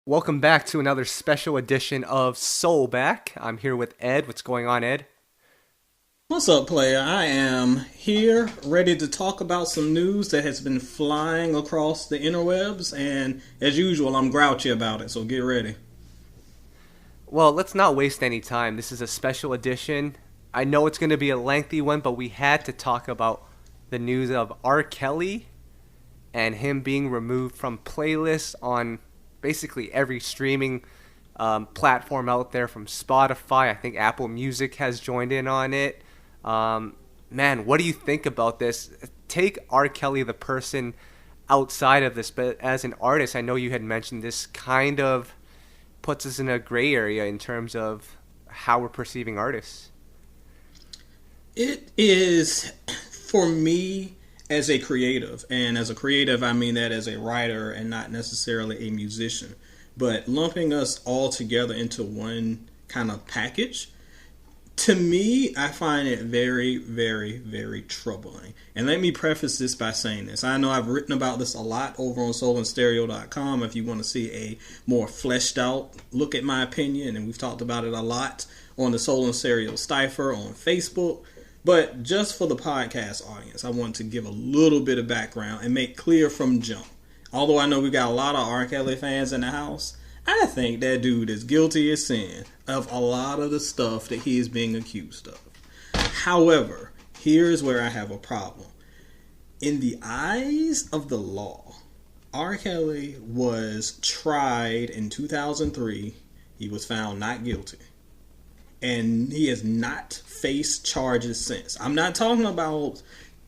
Welcome back to another special edition of SoulBack. I'm here with Ed. What's going on, Ed? What's up, player? I am here ready to talk about some news that has been flying across the interwebs, and as usual, I'm grouchy about it, so get ready. Well, let's not waste any time. This is a special edition. I know it's going to be a lengthy one, but we had to talk about the news of R. Kelly and him being removed from playlists on basically every streaming platform out there, from Spotify. I think Apple Music has joined in on it. Man, what do you think about this? Take R. Kelly, the person, outside of this, but as an artist, I know you had mentioned this kind of puts us in a gray area in terms of how we're perceiving artists. It is, for me, as a creative, and as a creative, I mean that as a writer and not necessarily a musician, but lumping us all together into one kind of package. To me, I find it very, very, very troubling. And let me preface this by saying this. I know I've written about this a lot over on soulandstereo.com if you want to see a more fleshed out look at my opinion. And we've talked about it a lot on the Soul and Stereo Cipher on Facebook. But just for the podcast audience, I want to give a little bit of background and make clear from jump. Although I know we got a lot of R. Kelly fans in the house, I think that dude is guilty as sin of a lot of the stuff that he is being accused of. However, here's where I have a problem. In the eyes of the law, R. Kelly was tried in 2003. He was found not guilty. And he has not faced charges since. I'm not talking about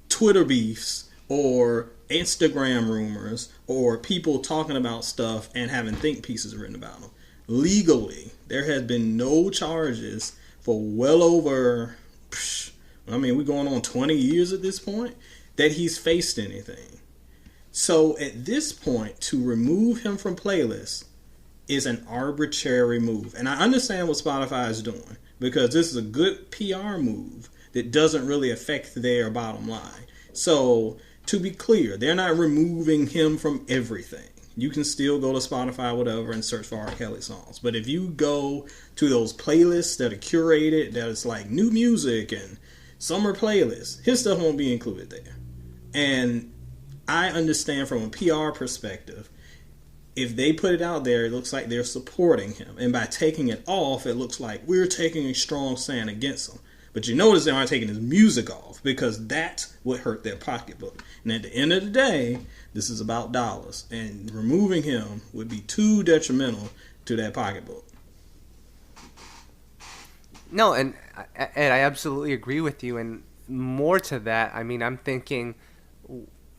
Twitter beefs or Instagram rumors or people talking about stuff and having think pieces written about them. Legally, there has been no charges for well over, we're going on 20 years at this point, that he's faced anything. So at this point, to remove him from playlists is an arbitrary move. And I understand what Spotify is doing, because this is a good PR move that doesn't really affect their bottom line. So, to be clear, they're not removing him from everything. You can still go to Spotify, whatever, and search for R. Kelly songs. But if you go to those playlists that are curated, that it's like new music and summer playlists, his stuff won't be included there. And I understand from a PR perspective, if they put it out there, it looks like they're supporting him. And by taking it off, it looks like we're taking a strong stand against him. But you notice they aren't taking his music off, because that's what hurt their pocketbook. And at the end of the day, this is about dollars. And removing him would be too detrimental to that pocketbook. No, and I absolutely agree with you. And more to that, I mean, I'm thinking,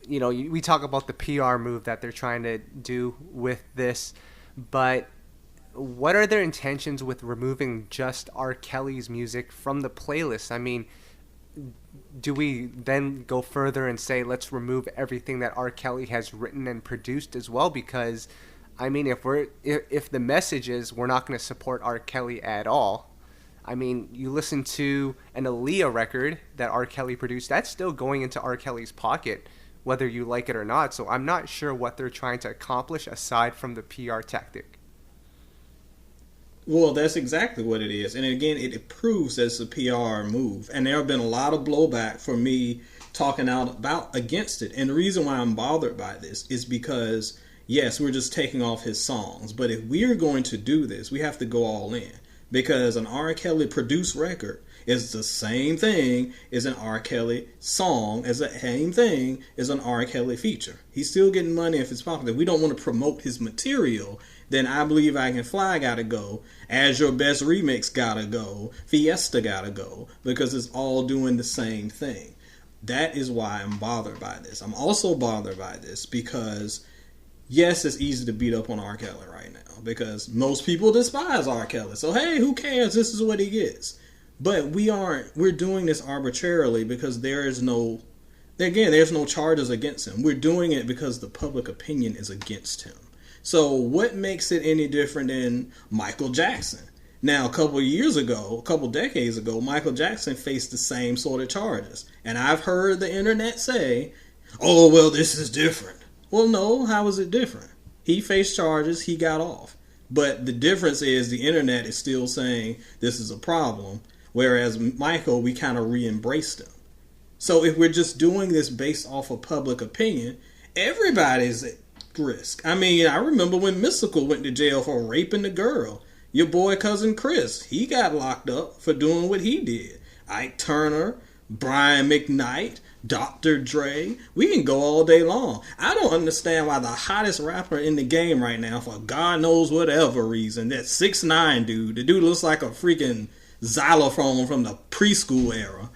we talk about the PR move that they're trying to do with this, but what are their intentions with removing just R. Kelly's music from the playlist? I mean, do we then go further and say, let's remove everything that R. Kelly has written and produced as well? Because, I mean, if the message is we're not going to support R. Kelly at all, I mean, you listen to an Aaliyah record that R. Kelly produced, that's still going into R. Kelly's pocket, whether you like it or not. So I'm not sure what they're trying to accomplish aside from the PR tactic. Well, that's exactly what it is. And again, it proves that it's a PR move. And there have been a lot of blowback for me talking out against it. And the reason why I'm bothered by this is because, yes, we're just taking off his songs. But if we're going to do this, we have to go all in. Because an R. Kelly produced record is the same thing as an R. Kelly song, as the same thing as an R. Kelly feature. He's still getting money if it's popular. We don't want to promote his material. Then I Believe I Can Fly gotta go. As Your Best Remix gotta go. Fiesta gotta go. Because it's all doing the same thing. That is why I'm bothered by this. I'm also bothered by this because, yes, it's easy to beat up on R. Kelly right now. Because most people despise R. Kelly. So, hey, who cares? This is what he gets. But we're doing this arbitrarily because there's no charges against him. We're doing it because the public opinion is against him. So what makes it any different than Michael Jackson? Now, a couple decades ago, Michael Jackson faced the same sort of charges. And I've heard the internet say, oh, well, this is different. Well, no, how is it different? He faced charges, he got off. But the difference is the internet is still saying this is a problem, whereas Michael, we kind of re-embraced him. So if we're just doing this based off of public opinion, everybody's at risk. I mean, I remember when Mystical went to jail for raping the girl. Your boy cousin Chris, he got locked up for doing what he did. Ike Turner, Brian McKnight, Dr. Dre, we can go all day long. I don't understand why the hottest rapper in the game right now, for God knows whatever reason, that 6ix9ine dude, the dude looks like a freaking xylophone from the preschool era,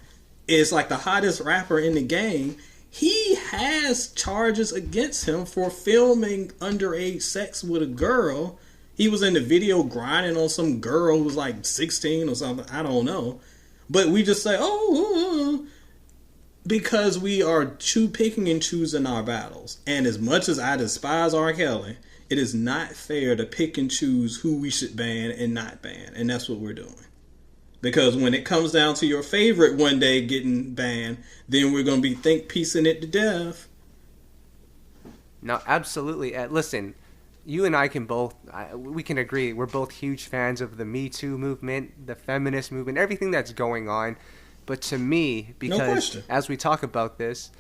is like the hottest rapper in the game. He has charges against him for filming underage sex with a girl. He was in the video grinding on some girl who was like 16 or something. I don't know. But we just say, oh, because we are picking and choosing our battles. And as much as I despise R. Kelly, it is not fair to pick and choose who we should ban and not ban. And that's what we're doing. Because when it comes down to your favorite one day getting banned, then we're going to be piecing it to death. No, absolutely. Listen, you and I can we can agree. We're both huge fans of the Me Too movement, the feminist movement, everything that's going on. But to me, because as we talk about this,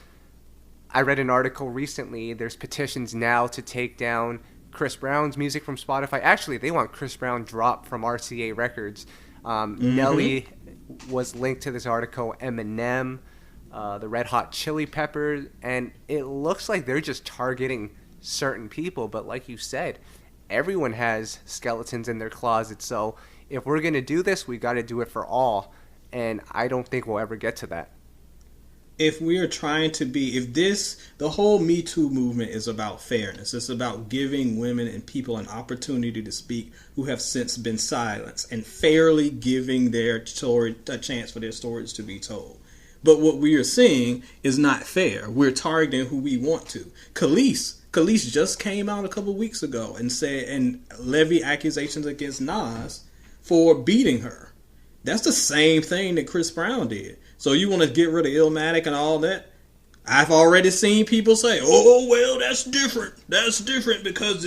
I read an article recently. There's petitions now to take down Chris Brown's music from Spotify. Actually, they want Chris Brown dropped from RCA Records. Nelly was linked to this article, Eminem, the Red Hot Chili Peppers, and it looks like they're just targeting certain people. But like you said, everyone has skeletons in their closet. So if we're going to do this, we got to do it for all. And I don't think we'll ever get to that. If we are trying to the whole Me Too movement is about fairness. It's about giving women and people an opportunity to speak who have since been silenced and fairly giving their story a chance for their stories to be told. But what we are seeing is not fair. We're targeting who we want to. Khalees just came out a couple of weeks ago and levied accusations against Nas for beating her. That's the same thing that Chris Brown did. So you want to get rid of Illmatic and all that? I've already seen people say, "Oh well, that's different. That's different because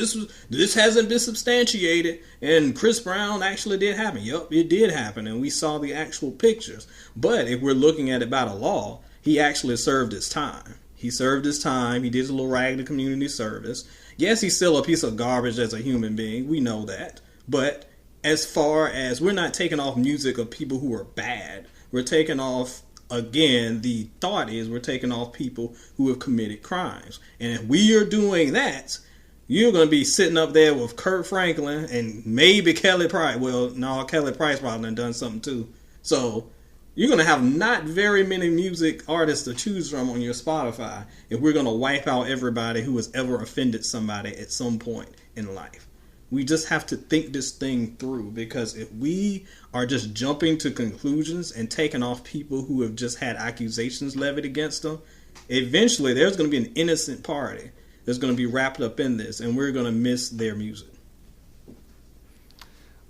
this hasn't been substantiated." And Chris Brown actually did happen. Yup, it did happen, and we saw the actual pictures. But if we're looking at it by the law, he actually served his time. He served his time. He did a little raggedy community service. Yes, he's still a piece of garbage as a human being. We know that. But as far as we're not taking off music of people who are bad. We're taking off, again, the thought is we're taking off people who have committed crimes. And if we are doing that, you're going to be sitting up there with Kurt Franklin and maybe Kelly Price. Well, no, Kelly Price probably done something too. So you're going to have not very many music artists to choose from on your Spotify if we're going to wipe out everybody who has ever offended somebody at some point in life. We just have to think this thing through, because if we are just jumping to conclusions and taking off people who have just had accusations levied against them, eventually there's going to be an innocent party that's going to be wrapped up in this, and we're going to miss their music.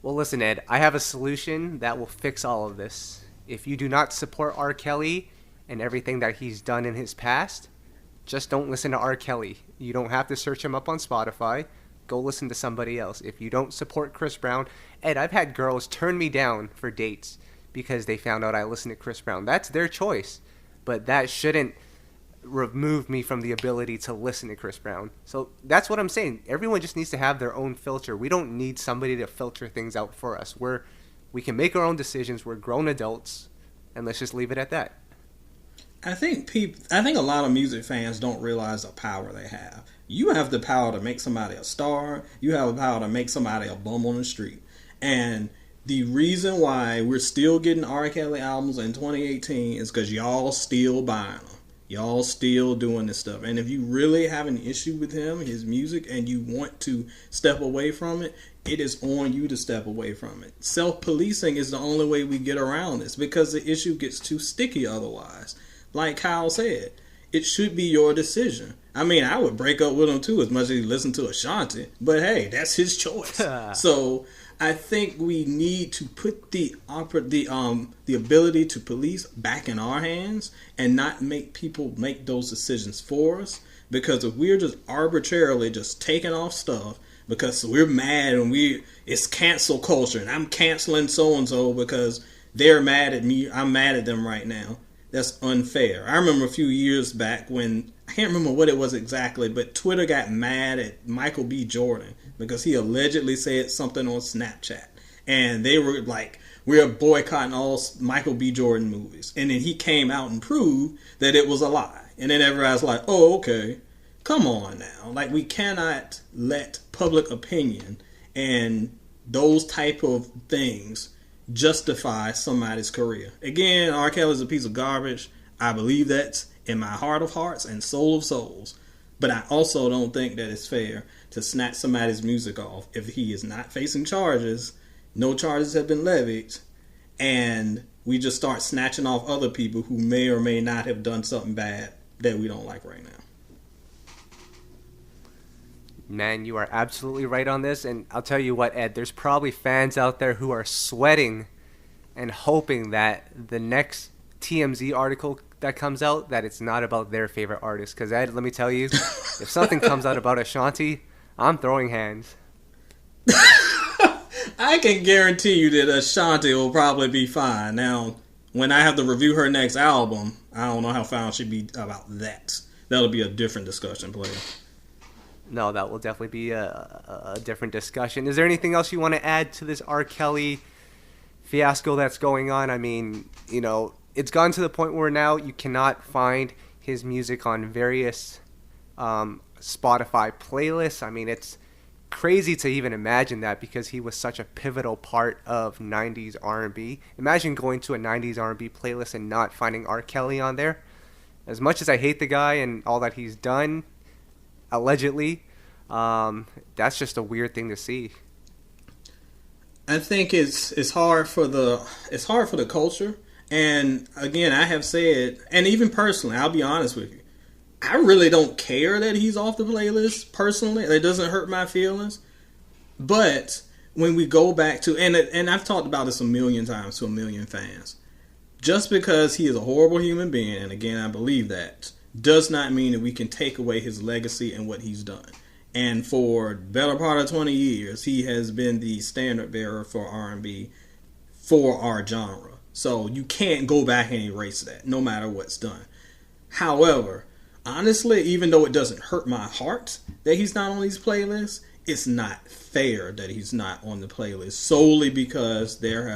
Well, listen, Ed, I have a solution that will fix all of this. If you do not support R. Kelly and everything that he's done in his past, just don't listen to R. Kelly. You don't have to search him up on Spotify. Go listen to somebody else. If you don't support Chris Brown, Ed, I've had girls turn me down for dates because they found out I listen to Chris Brown. That's their choice, but that shouldn't remove me from the ability to listen to Chris Brown. So that's what I'm saying. Everyone just needs to have their own filter. We don't need somebody to filter things out for us. We can make our own decisions. We're grown adults, and let's just leave it at that. I think a lot of music fans don't realize the power they have. You have the power to make somebody a star. You have the power to make somebody a bum on the street. And the reason why we're still getting R. Kelly albums in 2018 is because y'all still buying them. Y'all still doing this stuff. And if you really have an issue with him, his music, and you want to step away from it, it is on you to step away from it. Self-policing is the only way we get around this, because the issue gets too sticky otherwise. Like Kyle said, it should be your decision. I mean, I would break up with him too, as much as he listened to Ashanti. But hey, that's his choice. So I think we need to put the ability to police back in our hands and not make people make those decisions for us. Because if we're just arbitrarily just taking off stuff because we're mad and it's cancel culture and I'm canceling so and so because they're mad at me. I'm mad at them right now. That's unfair. I remember a few years back when, I can't remember what it was exactly, but Twitter got mad at Michael B. Jordan because he allegedly said something on Snapchat. And they were like, we're boycotting all Michael B. Jordan movies. And then he came out and proved that it was a lie. And then everybody's like, oh, okay. Come on now. Like, we cannot let public opinion and those type of things justify somebody's career. Again, R. Kelly's a piece of garbage. I believe that in my heart of hearts and soul of souls. But I also don't think that it's fair to snatch somebody's music off if he is not facing charges, no charges have been levied, and we just start snatching off other people who may or may not have done something bad that we don't like right now. Man, you are absolutely right on this. And I'll tell you what, Ed, there's probably fans out there who are sweating and hoping that the next TMZ article that comes out, that it's not about their favorite artist. Because, Ed, let me tell you, if something comes out about Ashanti, I'm throwing hands. I can guarantee you that Ashanti will probably be fine. Now, when I have to review her next album, I don't know how fine she'll be about that. That'll be a different discussion, player. No, that will definitely be a different discussion. Is there anything else you want to add to this R. Kelly fiasco that's going on? I mean, you know, it's gotten to the point where now you cannot find his music on various Spotify playlists. I mean, it's crazy to even imagine that because he was such a pivotal part of 90s R&B. Imagine going to a 90s R&B playlist and not finding R. Kelly on there. As much as I hate the guy and all that he's done, allegedly, that's just a weird thing to see. I think it's hard for the culture, and again, I have said, and even personally, I'll be honest with you, I really don't care that he's off the playlist. Personally, it doesn't hurt my feelings. But when we go back to, and I've talked about this a million times to a million fans, just because he is a horrible human being, and again, I believe that, does not mean that we can take away his legacy and what he's done. And for the better part of 20 years, he has been the standard bearer for R&B for our genre. So you can't go back and erase that, no matter what's done. However, honestly, even though it doesn't hurt my heart that he's not on these playlists, it's not fair that he's not on the playlist solely because there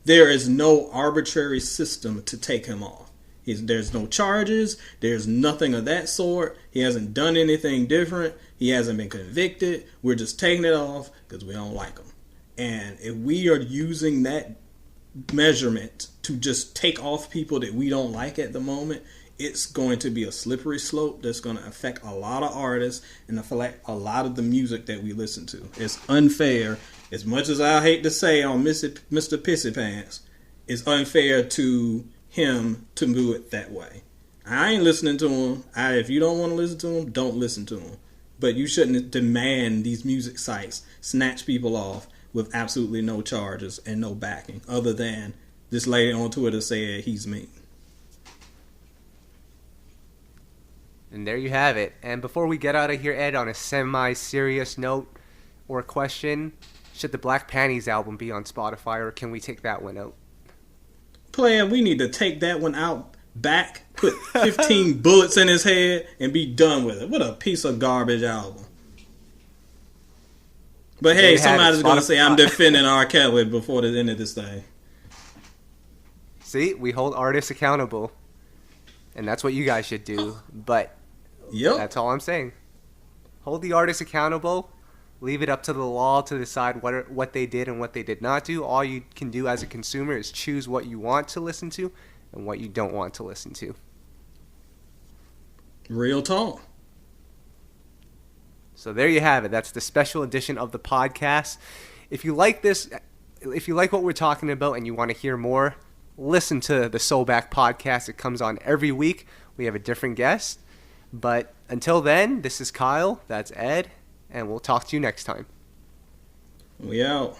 is no arbitrary system to take him off. There's no charges. There's nothing of that sort. He hasn't done anything different. He hasn't been convicted. We're just taking it off because we don't like him. And if we are using that measurement to just take off people that we don't like at the moment, it's going to be a slippery slope that's going to affect a lot of artists and affect a lot of the music that we listen to. It's unfair. As much as I hate to say on Mr. Pissy Pants, it's unfair to him to do it that way. I ain't listening to him. If you don't want to listen to him, don't listen to him. But you shouldn't demand these music sites snatch people off with absolutely no charges and no backing, other than this lady on Twitter said he's mean. And there you have it. And before we get out of here, Ed, on a semi-serious note or question, should the Black Panties album be on Spotify, or can we take that one out? Player, we need to take that one out back, put 15 bullets in his head, and be done with it. What a piece of garbage album. But hey, somebody's going to say I'm defending R. Kelly before the end of this thing. See, we hold artists accountable. And that's what you guys should do. But that's all I'm saying. Hold the artists accountable. Leave it up to the law to decide what they did and what they did not do. All you can do as a consumer is choose what you want to listen to and what you don't want to listen to. Real talk. So there you have it. That's the special edition of the podcast. If you like this, if you like what we're talking about and you want to hear more, listen to the SoulBack podcast. It comes on every week. We have a different guest. But until then, this is Kyle. That's Ed. And we'll talk to you next time. We out.